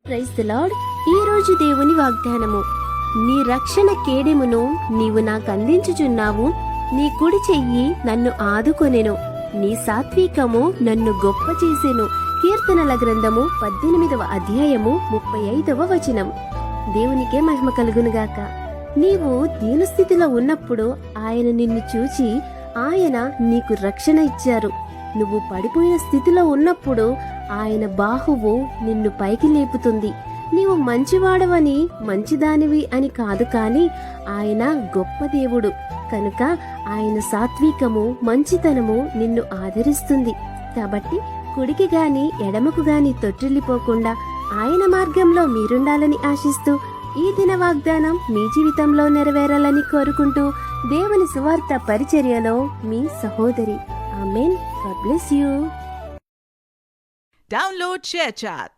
Praise the lord. ఈ రోజు దేవుని వాగ్దానము. నీ రక్షణ కేడెమును నీవు నాకు అందించుచున్నావు. నీ కుడి చెయ్యి నన్ను ఆదుకొనెను. నీ సాత్వికము నన్ను గొప్ప చేసెను. కీర్తనల గ్రంథము 18వ అధ్యాయము 35వ వచనం. దేవునికే మహిమ కలుగునుగాక. నీవు దీనస్థితిలో ఉన్నప్పుడు ఆయన నిన్ను చూచి ఆయన నీకు రక్షణ ఇచ్చారు. నువ్వు పడిపోయిన స్థితిలో ఉన్నప్పుడు ఆయన బాహువు నిన్ను పైకి లేపుతుంది. నీవు మంచివాడవని మంచిదానివి అని కాదు, కాని ఆయన గొప్ప దేవుడు కనుక ఆయన సాత్వికము మంచితనము నిన్ను ఆదరిస్తుంది. కాబట్టి కుడికి గాని ఎడమకు గాని తొట్టిల్లిపోకుండా ఆయన మార్గంలో మీరుండాలని ఆశిస్తూ ఈ దిన వాగ్దానం మీ జీవితంలో నెరవేరాలని కోరుకుంటూ దేవుని సువార్త పరిచర్యలో మీ సహోదరి. ఆమేన్. God bless you. Download ShareChat.